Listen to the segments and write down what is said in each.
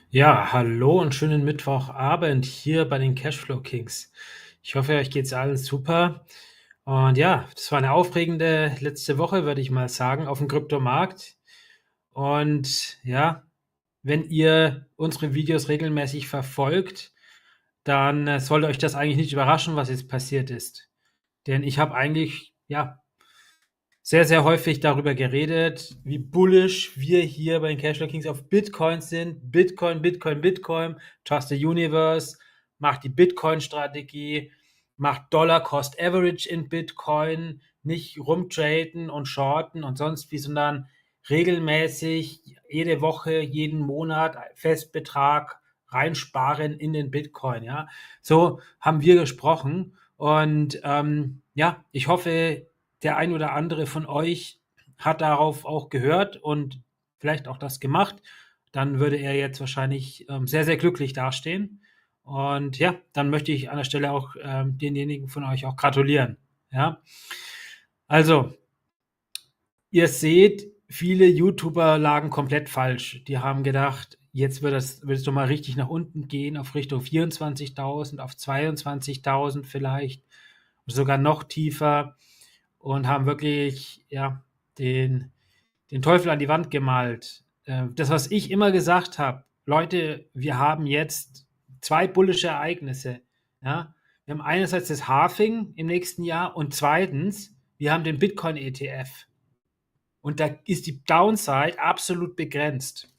Ja, hallo und schönen Mittwochabend hier bei den Cashflow Kings. Ich hoffe, euch geht's allen super. Und ja, das war eine aufregende letzte Woche, würde ich mal sagen, auf dem Kryptomarkt. Und ja, wenn ihr unsere Videos regelmäßig verfolgt, dann sollte euch das eigentlich nicht überraschen, was jetzt passiert ist. Denn ich habe eigentlich, ja, sehr, sehr häufig darüber geredet, wie bullish wir hier bei den Cashflow Kings auf Bitcoin sind. Bitcoin, Bitcoin, Bitcoin, Trust the Universe, macht die Bitcoin-Strategie, macht Dollar Cost Average in Bitcoin, nicht rumtraden und shorten und sonst wie, sondern regelmäßig jede Woche, jeden Monat Festbetrag reinsparen in den Bitcoin. Ja, so haben wir gesprochen und ja, ich hoffe, der ein oder andere von euch hat darauf auch gehört und vielleicht auch das gemacht, dann würde er jetzt wahrscheinlich sehr, sehr glücklich dastehen. Und ja, dann möchte ich an der Stelle auch denjenigen von euch auch gratulieren. Ja, also ihr seht, viele YouTuber lagen komplett falsch. Die haben gedacht, jetzt wird es doch mal richtig nach unten gehen, auf Richtung 24.000, auf 22.000 vielleicht, sogar noch tiefer und haben wirklich ja, den, den Teufel an die Wand gemalt. Das, was ich immer gesagt habe, Leute, wir haben jetzt zwei bullische Ereignisse. Ja? Wir haben einerseits das Halving im nächsten Jahr und zweitens, wir haben den Bitcoin-ETF. Und da ist die Downside absolut begrenzt.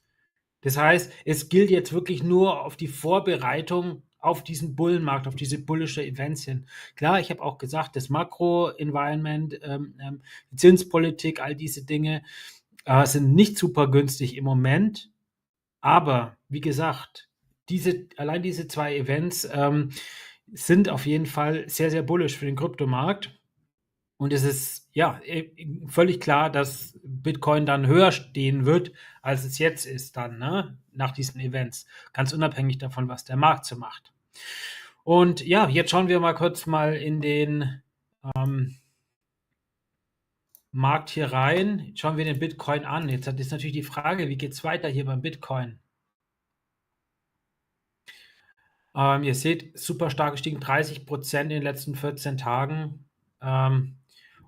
Das heißt, es gilt jetzt wirklich nur auf die Vorbereitung auf diesen Bullenmarkt, auf diese bullische Events hin. Klar, ich habe auch gesagt, das Makro-Environment, die Zinspolitik, all diese Dinge sind nicht super günstig im Moment. Aber wie gesagt, allein diese zwei Events sind auf jeden Fall sehr, sehr bullish für den Kryptomarkt. Und es ist ja völlig klar, dass Bitcoin dann höher stehen wird, als es jetzt ist, dann, ne? Nach diesen Events. Ganz unabhängig davon, was der Markt so macht. Und ja, jetzt schauen wir mal kurz mal in den Markt hier rein. Jetzt schauen wir den Bitcoin an. Jetzt ist natürlich die Frage, wie geht es weiter hier beim Bitcoin? Ihr seht, super stark gestiegen, 30% in den letzten 14 Tagen.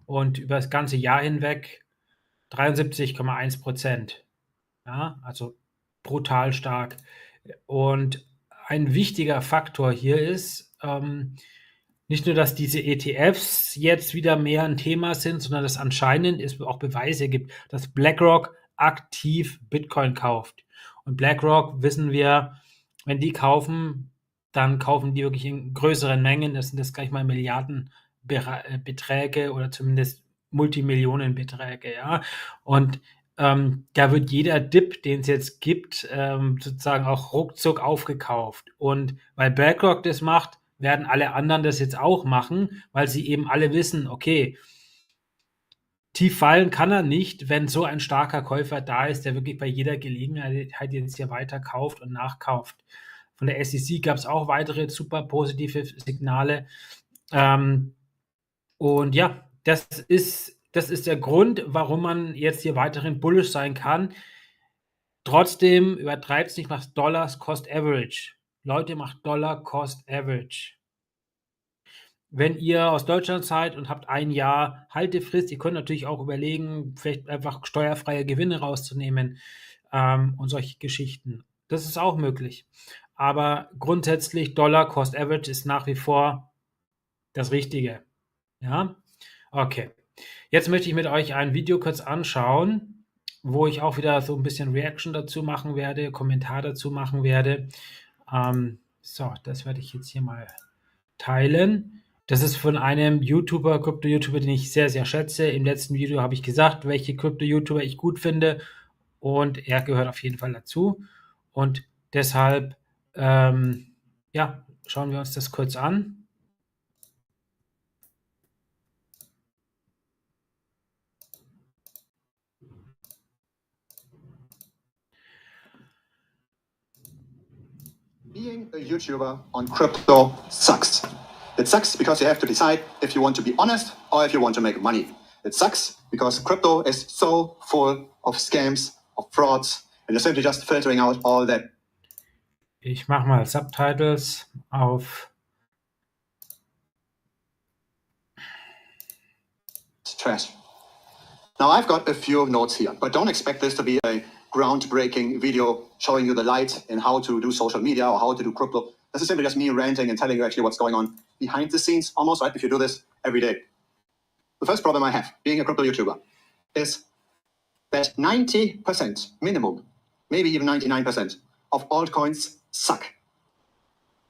Und über das ganze Jahr hinweg 73,1%. Ja, also brutal stark. Und ein wichtiger Faktor hier ist, nicht nur, dass diese ETFs jetzt wieder mehr ein Thema sind, sondern dass anscheinend es auch Beweise gibt, dass BlackRock aktiv Bitcoin kauft. Und BlackRock, wissen wir, wenn die kaufen, dann kaufen die wirklich in größeren Mengen. Das sind das gleich mal Milliardenbeträge oder zumindest Multimillionenbeträge. Ja? Und da wird jeder Dip, den es jetzt gibt, sozusagen auch ruckzuck aufgekauft. Und weil BlackRock das macht, werden alle anderen das jetzt auch machen, weil sie eben alle wissen, okay, tief fallen kann er nicht, wenn so ein starker Käufer da ist, der wirklich bei jeder Gelegenheit jetzt hier weiter kauft und nachkauft. Von der SEC gab es auch weitere super positive Signale. Und ja, das ist der Grund, warum man jetzt hier weiterhin bullish sein kann. Trotzdem übertreibt es nicht, macht Dollars Cost Average. Leute, macht Dollar Cost Average. Wenn ihr aus Deutschland seid und habt ein Jahr Haltefrist, ihr könnt natürlich auch überlegen, vielleicht einfach steuerfreie Gewinne rauszunehmen und solche Geschichten. Das ist auch möglich. Aber grundsätzlich Dollar Cost Average ist nach wie vor das Richtige. Ja, okay. Jetzt möchte ich mit euch ein Video kurz anschauen, wo ich auch wieder so ein bisschen Reaction dazu machen werde, Kommentar dazu machen werde. So, das werde ich jetzt hier mal teilen. Das ist von einem YouTuber, Krypto-YouTuber, den ich sehr, sehr schätze. Im letzten Video habe ich gesagt, welche Krypto-YouTuber ich gut finde und er gehört auf jeden Fall dazu. Und deshalb, ja, schauen wir uns das kurz an. Being a YouTuber on crypto sucks. It sucks because you have to decide if you want to be honest or if you want to make money. It sucks because crypto is so full of scams, of frauds, And you're simply just filtering out all that. Ich mache mal Subtitles auf. Trash. Now I've got a few notes here, but don't expect this to be a groundbreaking video showing you the light in how to do social media or how to do crypto. This is simply just me ranting and telling you actually what's going on behind the scenes almost, right? If you do this every day. The first problem I have being a crypto YouTuber is that 90% minimum, maybe even 99% of altcoins suck.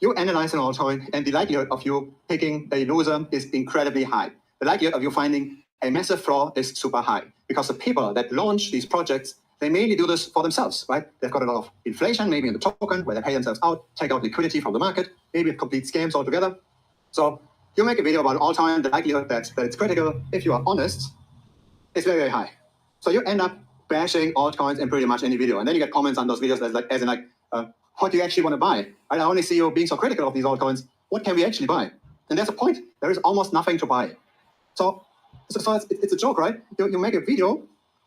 You analyze an altcoin and the likelihood of you picking a loser is incredibly high. The likelihood of you finding a massive flaw is super high because the people that launch these projects, they mainly do this for themselves, right? They've got a lot of inflation, maybe in the token, where they pay themselves out, take out liquidity from the market, maybe complete scams altogether. So you make a video about altcoin, the likelihood that it's critical, if you are honest, is very, very high. So you end up bashing altcoins in pretty much any video. And then you get comments on those videos as in what do you actually want to buy? I only see you being so critical of these altcoins. What can we actually buy? And there's a point. There is almost nothing to buy. So it's a joke, right? You make a video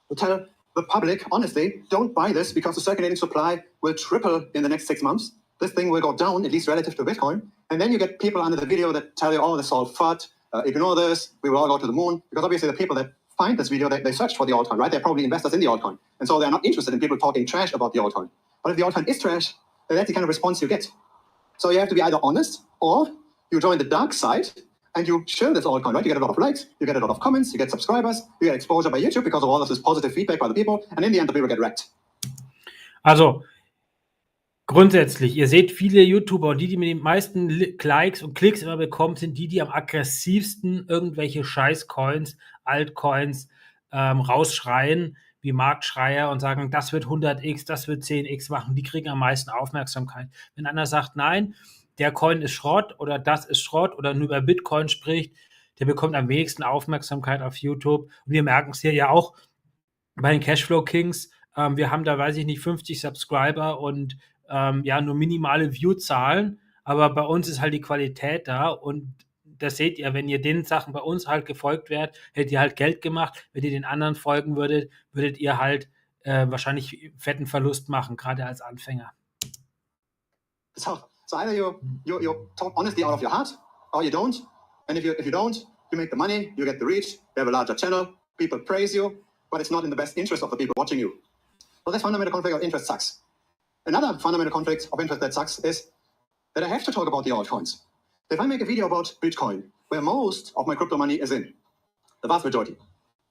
to tell the public, honestly, don't buy this because the circulating supply will triple in the next 6 months. This thing will go down, at least relative to Bitcoin. And then you get people under the video that tell you, oh, this is all FUD, ignore this, we will all go to the moon. Because obviously the people that find this video, they search for the altcoin, right? They're probably investors in the altcoin. And so they're not interested in people talking trash about the altcoin. But if the altcoin is trash, then that's the kind of response you get. So you have to be either honest or you join the dark side and you share this altcoin, right? You get a lot of likes, you get a lot of comments, you get subscribers, you get exposure by YouTube because of all of this positive feedback by the people. And in the end, the people get wrecked. Also, grundsätzlich, ihr seht viele YouTuber und die mit den meisten Likes und Klicks immer bekommen, sind die am aggressivsten irgendwelche Scheißcoins, Altcoins rausschreien, wie Marktschreier und sagen, das wird 100x, das wird 10x machen, die kriegen am meisten Aufmerksamkeit. Wenn einer sagt, nein, der Coin ist Schrott oder das ist Schrott oder nur über Bitcoin spricht, der bekommt am wenigsten Aufmerksamkeit auf YouTube. Und wir merken es hier ja auch bei den Cashflow Kings. Wir haben da, weiß ich nicht, 50 Subscriber und nur minimale View-Zahlen, aber bei uns ist halt die Qualität da und das seht ihr, wenn ihr den Sachen bei uns halt gefolgt wärt, hättet ihr halt Geld gemacht. Wenn ihr den anderen folgen würdet, würdet ihr halt wahrscheinlich fetten Verlust machen, gerade als Anfänger. So either you talk honestly out of your heart, or you don't. And if you don't, you make the money, you get the reach, you have a larger channel, people praise you, but it's not in the best interest of the people watching you. So this fundamental conflict of interest sucks. Another fundamental conflict of interest that sucks is that I have to talk about the altcoins. If I make a video about Bitcoin, where most of my crypto money is in, the vast majority,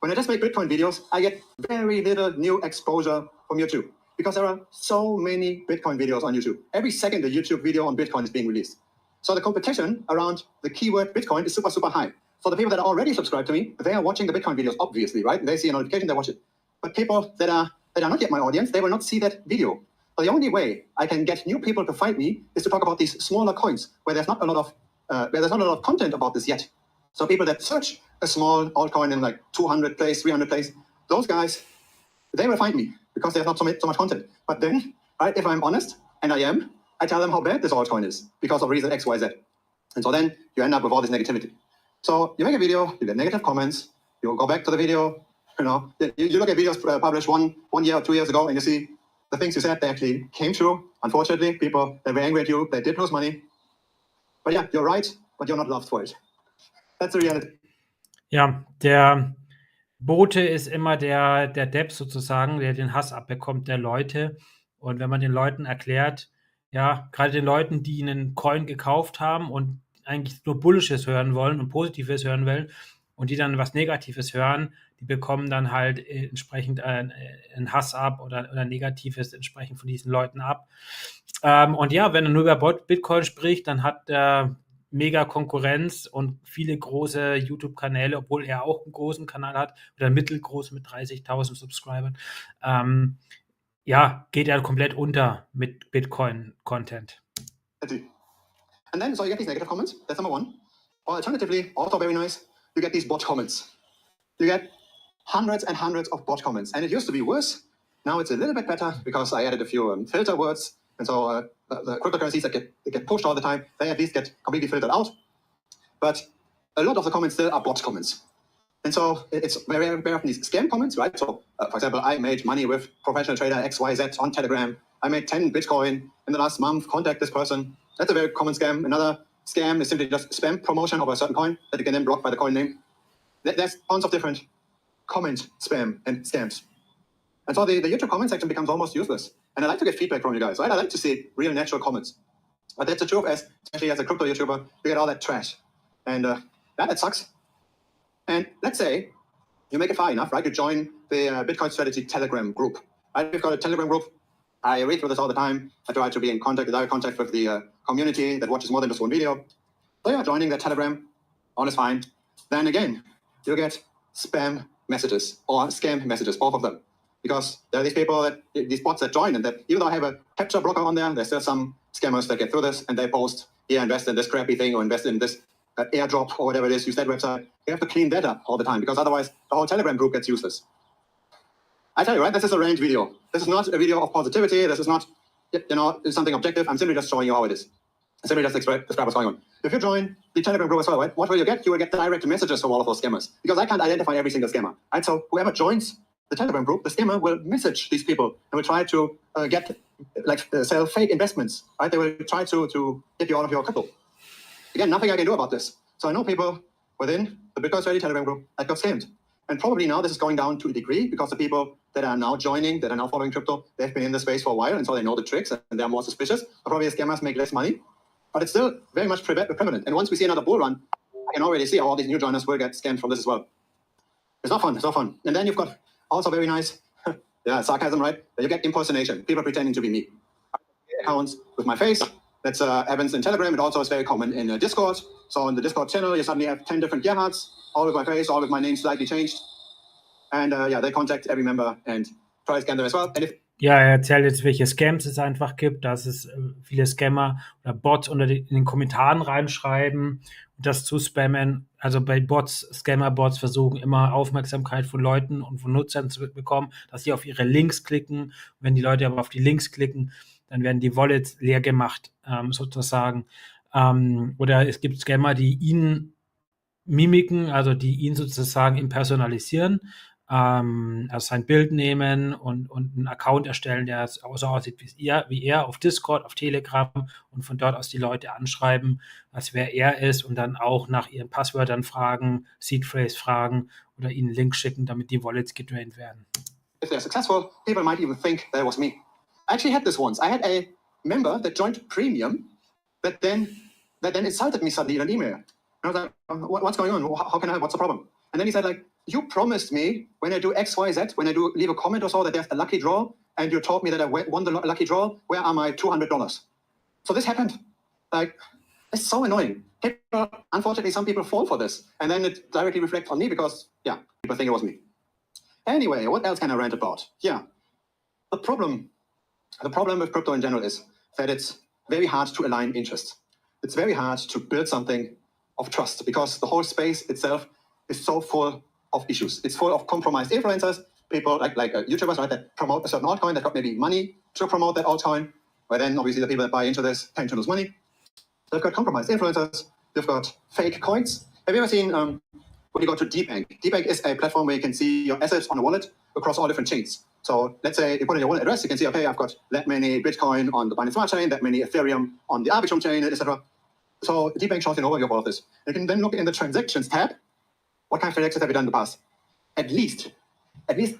when I just make Bitcoin videos, I get very little new exposure from YouTube because there are so many Bitcoin videos on YouTube. Every second a YouTube video on Bitcoin is being released. So the competition around the keyword Bitcoin is super, super high. So the people that are already subscribed to me, they are watching the Bitcoin videos, obviously, right? They see a notification, they watch it. But people that are not yet my audience, they will not see that video. So the only way I can get new people to find me is to talk about these smaller coins where there's not a lot of content about this yet. So people that search a small altcoin in like 200 place, 300 place, those guys, they will find me because there's not so much content. But then, right, if I'm honest, and I am, I tell them how bad this altcoin is because of reason X, Y, Z. And so then you end up with all this negativity. So you make a video, you get negative comments, you go back to the video, you look at videos published one year or 2 years ago and you see the things you said, they actually came true. Unfortunately, people, they were angry at you, they did lose money. But yeah, you're right, but you're not loved for it. That's the reality. Ja, der Bote ist immer der Depp sozusagen, der den Hass abbekommt der Leute. Und wenn man den Leuten erklärt, ja, gerade den Leuten, die einen Coin gekauft haben und eigentlich nur Bullisches hören wollen und Positives hören wollen und die dann was Negatives hören, die bekommen dann halt entsprechend einen Hass ab oder Negatives entsprechend von diesen Leuten ab. Und ja, wenn er nur über Bitcoin spricht, dann hat er mega Konkurrenz und viele große YouTube-Kanäle, obwohl er auch einen großen Kanal hat oder mittelgroß mit 30.000 Subscribern. Geht er komplett unter mit Bitcoin-Content. And then, so you get these negative comments, that's number one. Or alternatively, also very nice, you get these bot comments. You get hundreds and hundreds of bot comments. And it used to be worse. Now it's a little bit better because I added a few filter words. And so the cryptocurrencies that get pushed all the time, they at least get completely filtered out. But a lot of the comments still are bot comments. And so it's very often these scam comments, right? So, for example, I made money with professional trader XYZ on Telegram. I made 10 Bitcoin in the last month. Contact this person. That's a very common scam. Another scam is simply just spam promotion of a certain coin that you can then block by the coin name. There's tons of different comment spam and scams. And so the YouTube comment section becomes almost useless. And I like to get feedback from you guys, right? I like to see real natural comments. But that's the truth, especially as a crypto YouTuber, you get all that trash. And that sucks. And let's say you make it far enough, right? You join the Bitcoin Strategy Telegram group. We've got a Telegram group. I read through this all the time. I try to be in direct contact with the community that watches more than just one video. So you're joining the Telegram. All is fine. Then again, you get spam messages or scam messages, both of them. Because there are these people, these bots that join, and that even though I have a capture blocker on there, there's still some scammers that get through this, and they post, yeah, invest in this crappy thing or invest in this airdrop or whatever it is, use that website. You have to clean that up all the time, because otherwise the whole Telegram group gets useless. I tell you, right, this is a rant video. This is not a video of positivity. This is not, something objective. I'm simply just showing you how it is. I simply just describe what's going on. If you join the Telegram group as well, right, what will you get? You will get direct messages from all of those scammers, because I can't identify every single scammer. Right? So whoever joins the Telegram group, the scammer will message these people and will try to sell fake investments. Right? They will try to get you out of your crypto. Again, nothing I can do about this. So I know people within the Bitcoin Strategy Telegram group that got scammed. And probably now this is going down to a degree, because the people that are now joining, that are now following crypto, they've been in the space for a while, and so they know the tricks and they're more suspicious. So probably the scammers make less money, but it's still very much prevalent. And once we see another bull run, I can already see how all these new joiners will get scammed from this as well. It's not fun. It's not fun. And then you've got also very nice, sarcasm, right? You get impersonation, people pretending to be me. Accounts with my face. That's happens in Telegram. It also is very common in Discord. So in the Discord channel, you suddenly have 10 different Gerhards, all with my face, all with my name slightly changed. And they contact every member and try to scam them as well. And if Ja, er erzählt jetzt, welche Scams es einfach gibt, dass es viele Scammer oder Bots in den Kommentaren reinschreiben und das zu spammen. Also bei Bots, Scammer-Bots versuchen immer Aufmerksamkeit von Leuten und von Nutzern zu bekommen, dass sie auf ihre Links klicken. Wenn die Leute aber auf die Links klicken, dann werden die Wallets leer gemacht, sozusagen. Oder es gibt Scammer, die ihn mimiken, also die ihn sozusagen impersonalisieren, also sein Bild nehmen und einen Account erstellen, der so aussieht wie er auf Discord, auf Telegram, und von dort aus die Leute anschreiben, als wer er ist, und dann auch nach ihren Passwörtern fragen, Seed Phrase fragen oder ihnen Links schicken, damit die Wallets gedraint werden. If they're successful, people might even think that was me. I actually had this once. I had a member that joined Premium that then insulted me suddenly in an email. And I was like, what's going on? How can I help? What's the problem? And then he said, like, you promised me when I do XYZ, when I do leave a comment or so, that there's a lucky draw, and you told me that I won the lucky draw. Where are my $200? So this happened. Like, it's so annoying. Unfortunately, some people fall for this, and then it directly reflects on me because, people think it was me. Anyway, what else can I rant about? Yeah, the problem with crypto in general is that it's very hard to align interests. It's very hard to build something of trust, because the whole space itself is so full of issues. It's full of compromised influencers, people like YouTubers, right, that promote a certain altcoin that got maybe money to promote that altcoin, but then obviously the people that buy into this tend to lose money. So you've got compromised influencers, you've got fake coins. Have you ever seen when you go to DBank? DBank is a platform where you can see your assets on a wallet across all different chains. So let's say you put in your wallet address, you can see, okay, I've got that many Bitcoin on the Binance Smart Chain, that many Ethereum on the Arbitrum chain, etc. So DBank shows you an overview of all of this. You can then look in the transactions tab. What kind of transactions have you done in the past? At least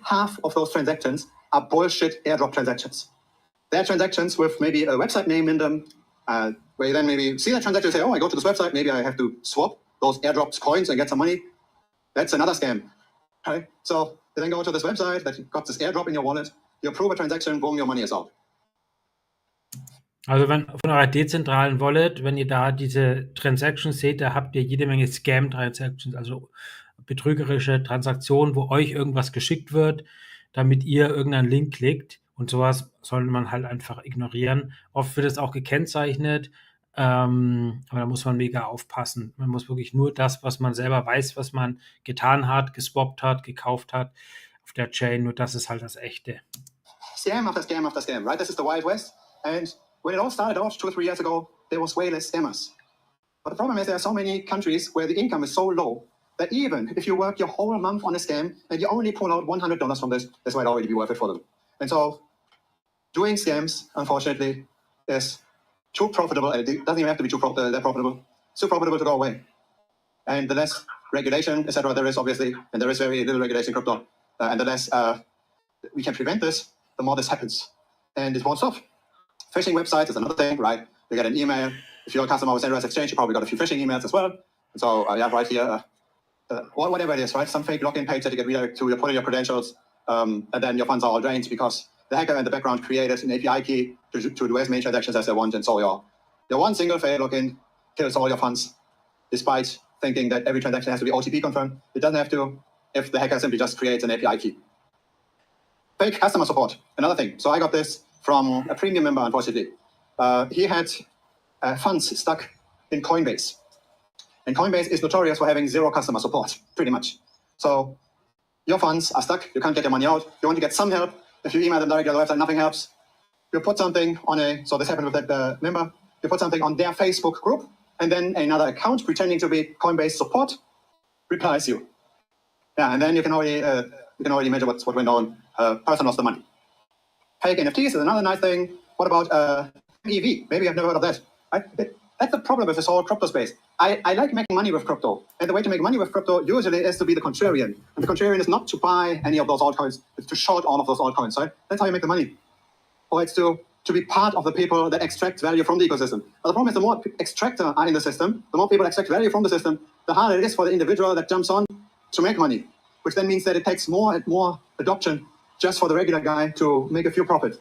half of those transactions are bullshit airdrop transactions. They're transactions with maybe a website name in them, where you then maybe see that transaction and say, oh, I go to this website, maybe I have to swap those airdrops coins and get some money. That's another scam. Right? So you then go to this website that got this airdrop in your wallet, you approve a transaction, boom, your money is out. Also wenn von eurer dezentralen Wallet, wenn ihr da diese Transactions seht, da habt ihr jede Menge Scam-Transactions, also betrügerische Transaktionen, wo euch irgendwas geschickt wird, damit ihr irgendeinen Link klickt, und sowas sollte man halt einfach ignorieren. Oft wird es auch gekennzeichnet, aber da muss man mega aufpassen. Man muss wirklich nur das, was man selber weiß, was man getan hat, geswappt hat, gekauft hat auf der Chain, nur das ist halt das Echte. Scam after scam after scam, right? This is the Wild West. And when it all started off 2 or 3 years ago, there was way less scammers. But the problem is there are so many countries where the income is so low that even if you work your whole month on a scam and you only pull out $100 from this might already be worth it for them. And so doing scams, unfortunately, is too profitable. And it doesn't even have to be that profitable. It's too profitable to go away. And the less regulation, etc., there is obviously, and there is very little regulation in crypto, and the less we can prevent this, the more this happens. And it won't stop. Phishing websites is another thing, right? You get an email. If you're a customer with Centralized Exchange, you probably got a few phishing emails as well. And so right here, or whatever it is, right? Some fake login page that you get redirected to, you put in your credentials, and then your funds are all drained because the hacker in the background created an API key to do as many transactions as they want. And so your one single failed login kills all your funds, despite thinking that every transaction has to be OTP confirmed. It doesn't have to if the hacker simply just creates an API key. Fake customer support, another thing. So I got this from a premium member, unfortunately. He had funds stuck in Coinbase. And Coinbase is notorious for having zero customer support, pretty much. So your funds are stuck, you can't get your money out, you want to get some help. If you email them directly on the website, nothing helps. You put something on so this happened with that member, you put something on their Facebook group, and then another account pretending to be Coinbase support replies you. Yeah, and then you can already measure what went on. Person lost the money. Fake NFTs is another nice thing. What about EV? Maybe I've never heard of that. That's the problem with this whole crypto space. I like making money with crypto. And the way to make money with crypto usually is to be the contrarian. And the contrarian is not to buy any of those altcoins, it's to short all of those altcoins, right? That's how you make the money. Or it's to be part of the people that extract value from the ecosystem. But the problem is the more extractors are in the system, the more people extract value from the system, the harder it is for the individual that jumps on to make money, which then means that it takes more and more adoption just for the regular guy to make a bit of profit.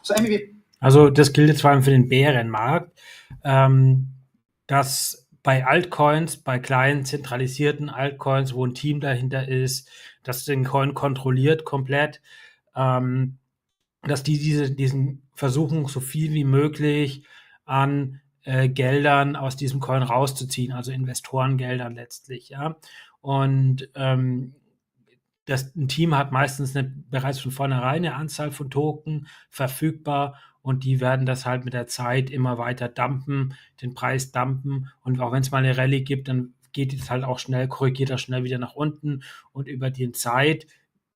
So MEV. Also das gilt jetzt vor allem für den Bärenmarkt, dass bei Altcoins, bei kleinen zentralisierten Altcoins, wo ein Team dahinter ist, das den Coin kontrolliert komplett, dass diesen versuchen, so viel wie möglich an Geldern aus diesem Coin rauszuziehen, also Investorengeldern letztlich, ja. Und ein Team hat meistens bereits von vornherein eine Anzahl von Token verfügbar und die werden das halt mit der Zeit immer weiter den Preis dumpen. Und auch wenn es mal eine Rallye gibt, dann geht es halt auch korrigiert das schnell wieder nach unten. Und über die Zeit,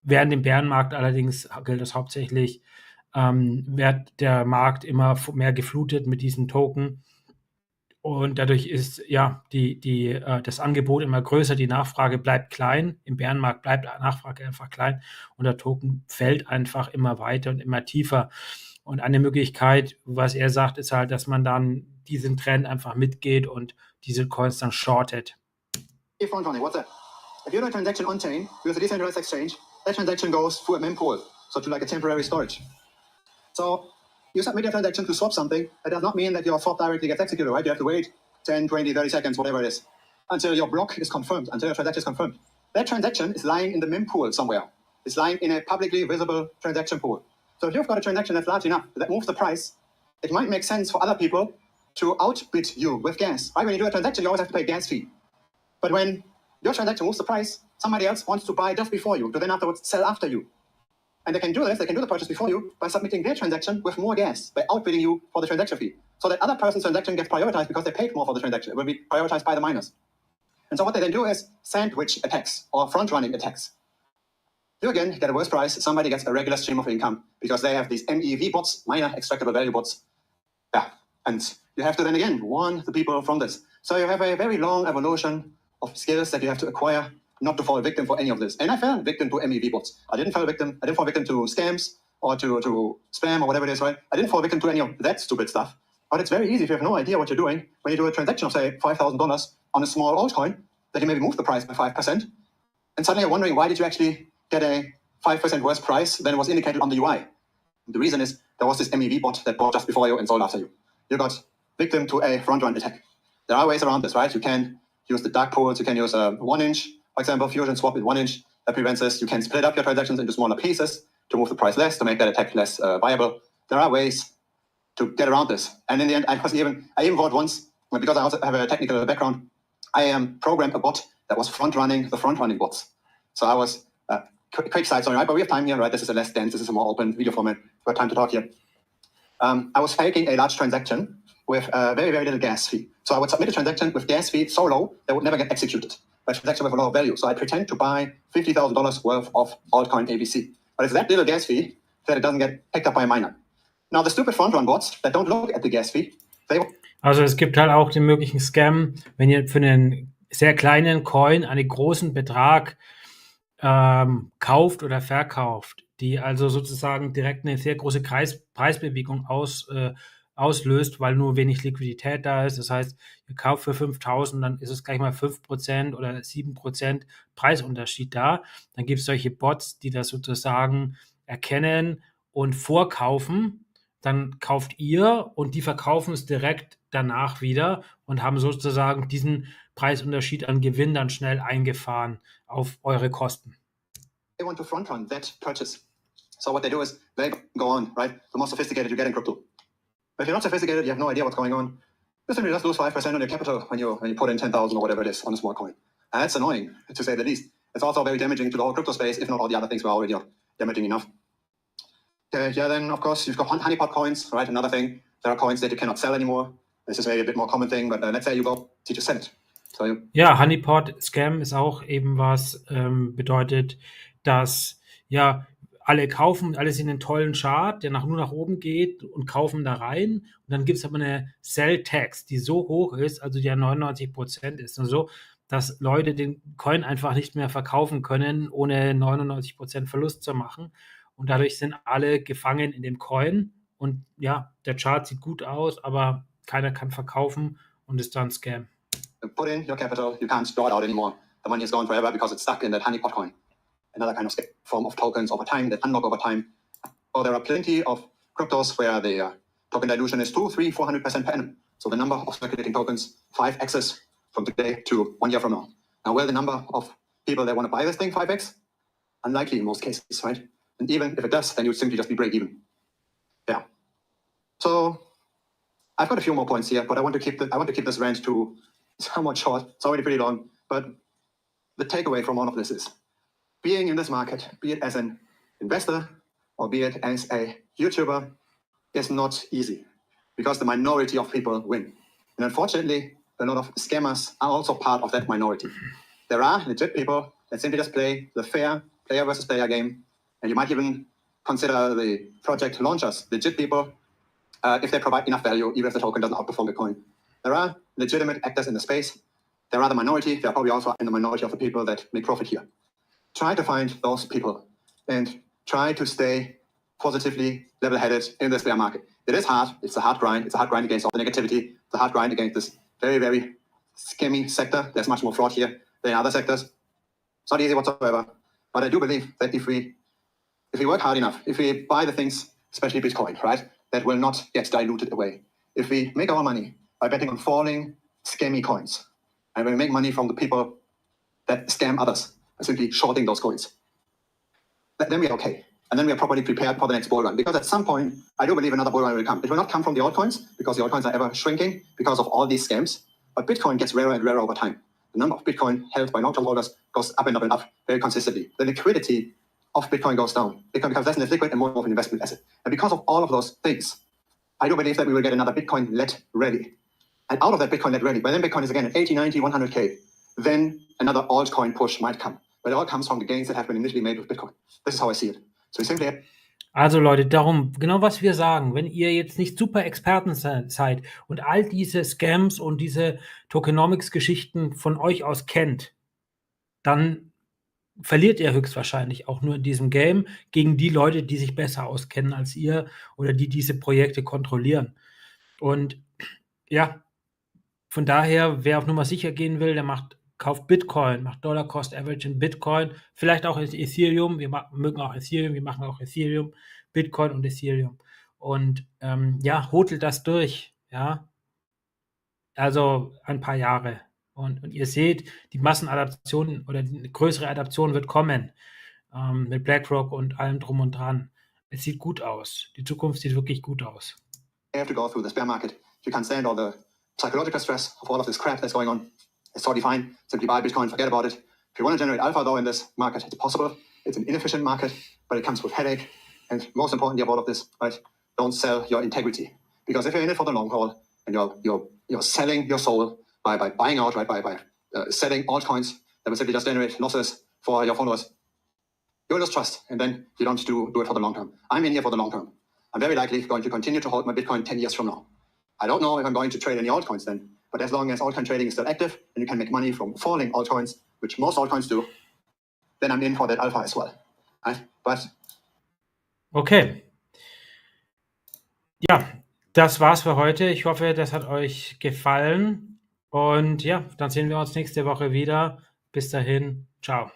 während dem Bärenmarkt allerdings gilt das hauptsächlich, wird der Markt immer mehr geflutet mit diesen Token. Und dadurch ist ja das Angebot immer größer, die Nachfrage bleibt klein. Im Bärenmarkt bleibt die Nachfrage einfach klein und der Token fällt einfach immer weiter und immer tiefer. Und eine Möglichkeit, was er sagt, ist halt, dass man dann diesen Trend einfach mitgeht und diese Coins dann shortet. What's that? If you do a transaction on chain with a decentralized exchange, that transaction goes through a mempool, so to like a temporary storage. So you submit your transaction to swap something. That does not mean that your swap directly gets executed, right? You have to wait 10, 20, 30 seconds, whatever it is, until your block is confirmed, until your transaction is confirmed. That transaction is lying in the mempool somewhere. It's lying in a publicly visible transaction pool. So if you've got a transaction that's large enough that moves the price, it might make sense for other people to outbid you with gas. Right? When you do a transaction, you always have to pay a gas fee. But when your transaction moves the price, somebody else wants to buy just before you, to then afterwards sell after you. And they can do the purchase before you by submitting their transaction with more gas, by outbidding you for the transaction fee. So that other person's transaction gets prioritized because they paid more for the transaction. It will be prioritized by the miners. And so what they then do is sandwich attacks or front-running attacks. You again get a worse price, somebody gets a regular stream of income because they have these MEV bots, miner extractable value bots. Yeah, and you have to then again warn the people from this. So you have a very long evolution of skills that you have to acquire not to fall victim for any of this. And I fell victim to MEV bots. I didn't fall victim to scams or to spam or whatever it is, right? I didn't fall victim to any of that stupid stuff. But it's very easy if you have no idea what you're doing when you do a transaction of, say, $5,000 on a small altcoin, that you maybe move the price by 5%. And suddenly you're wondering, why did you actually get a 5% worse price than was indicated on the UI? And the reason is there was this MEV bot that bought just before you and sold after you. You got victim to a front-run attack. There are ways around this, right? You can use the dark pools. You can use a 1-inch, for example, fusion swap with 1-inch. That prevents this. You can split up your transactions into smaller pieces to move the price less, to make that attack less viable. There are ways to get around this. And in the end, I even bought once, because I also have a technical background, I programmed a bot that was front-running the front-running bots. So I was, quick side story, right? But we have time here, right? This is a less dense, this is a more open video format. We've got time to talk here. I was faking a large transaction with a very, very little gas fee. So I would submit a transaction with gas fee so low that would never get executed. but it's actually with a lot of value. So I pretend to buy $50,000 worth of altcoin ABC. But it's that little gas fee that it doesn't get picked up by a miner. Now the stupid front-run bots that don't look at the gas fee, Also es gibt halt auch den möglichen Scam, wenn ihr für einen sehr kleinen Coin einen großen Betrag kauft oder verkauft, die also sozusagen direkt eine sehr große Preisbewegung auslöst, weil nur wenig Liquidität da ist. Das heißt, ihr kauft für 5.000, dann ist es gleich mal 5% oder 7% Preisunterschied da. Dann gibt es solche Bots, die das sozusagen erkennen und vorkaufen. Dann kauft ihr und die verkaufen es direkt danach wieder und haben sozusagen diesen Preisunterschied an Gewinn dann schnell eingefahren auf eure Kosten. they want to front run that purchase. So what they do is they go on, right? The more sophisticated you get in crypto. But if you're not sophisticated, you have no idea what's going on. You simply just lose 5% on your capital when you put in 10,000 or whatever it is on a small coin. And that's annoying, to say the least. It's also very damaging to the whole crypto space, if not all the other things were already damaging enough. Then of course you've got honeypot coins, right? Another thing. There are coins that you cannot sell anymore. This is maybe a bit more common thing, but let's say you go to sell it. So ja, Honeypot-Scam ist auch eben was, bedeutet, dass ja alle kaufen, alle sehen einen tollen Chart, der nur nach oben geht und kaufen da rein. Und dann gibt es aber eine Sell-Tax, die so hoch ist, also die ja 99% ist und so, dass Leute den Coin einfach nicht mehr verkaufen können, ohne 99% Verlust zu machen. Und dadurch sind alle gefangen in dem Coin. Und ja, der Chart sieht gut aus, aber keiner kann verkaufen und ist dann Scam. put in your capital, you can't draw it out anymore. The money is gone forever because it's stuck in that honeypot coin. Another kind of form of tokens over time that unlock over time. So there are plenty of cryptos where the token dilution is 200, 300, 400% per annum. So the number of circulating tokens 5x's from today to 1 year from now. Now, will the number of people that want to buy this thing 5x? Unlikely in most cases, right? And even if it does, then you would simply just be break even. Yeah. So I've got a few more points here, but I want to keep this rant to somewhat short. It's already pretty long, but the takeaway from all of this is being in this market, be it as an investor or be it as a YouTuber, is not easy because the minority of people win. And unfortunately, a lot of scammers are also part of that minority. There are legit people that simply just play the fair player versus player game. And you might even consider the project launchers legit people if they provide enough value, even if the token doesn't outperform Bitcoin. There are legitimate actors in the space. There are the minority. There are probably also in the minority of the people that make profit here. Try to find those people and try to stay positively level-headed in this bear market. It is hard. It's a hard grind. It's a hard grind against all the negativity. It's a hard grind against this very, very scammy sector. There's much more fraud here than in other sectors. It's not easy whatsoever. But I do believe that if we work hard enough, if we buy the things, especially Bitcoin, right, that will not get diluted away. If we make our money by betting on falling, scammy coins, and we make money from the people that scam others by simply shorting those coins, then we're okay. And then we are properly prepared for the next bull run. Because at some point, I do believe another bull run will come. It will not come from the altcoins, because the altcoins are ever shrinking because of all these scams. But Bitcoin gets rarer and rarer over time. The number of Bitcoin held by long-term holders goes up and up and up very consistently. The liquidity of Bitcoin goes down. Bitcoin becomes less and less liquid and more of an investment asset. And because of all of those things, I do believe that we will get another Bitcoin-led rally. And out of that Bitcoin-led rally, by then Bitcoin is again at 80, 90, 100K, then another altcoin push might come. But it all comes from the gains that have been initially made with Bitcoin. This is how I see it. So simply... Also Leute, darum, genau was wir sagen, wenn ihr jetzt nicht super Experten seid und all diese Scams und diese Tokenomics-Geschichten von euch aus kennt, dann verliert ihr höchstwahrscheinlich auch nur in diesem Game gegen die Leute, die sich besser auskennen als ihr oder die diese Projekte kontrollieren. Und ja, von daher, wer auf Nummer sicher gehen will, der kauft Bitcoin, macht Dollar Cost Average in Bitcoin, vielleicht auch Ethereum. Wir mögen auch Ethereum, wir machen auch Ethereum, Bitcoin und Ethereum. Und ja, hodelt das durch, ja. Also ein paar Jahre. Und ihr seht, die Massenadaption oder die größere Adaption wird kommen mit BlackRock und allem drum und dran. Es sieht gut aus. Die Zukunft sieht wirklich gut aus. You have to go through this bear market. You can't stand all the psychological stress of all of this crap that's going on. It's totally fine. Simply buy Bitcoin, forget about it. If you want to generate alpha, though, in this market, it's possible. It's an inefficient market, but it comes with headache. And most importantly of all of this, right, don't sell your integrity. Because if you're in it for the long haul and you're selling your soul by buying out, right, by selling altcoins that will simply just generate losses for your followers. You'll lose trust, and then you don't do it for the long term. I'm in here for the long term. I'm very likely going to continue to hold my Bitcoin 10 years from now. I don't know if I'm going to trade any altcoins then, but as long as altcoin trading is still active and you can make money from falling altcoins, which most altcoins do, then I'm in for that alpha as well. But Okay. Ja, das war's für heute. Ich hoffe, das hat euch gefallen. Und ja, dann sehen wir uns nächste Woche wieder. Bis dahin, ciao.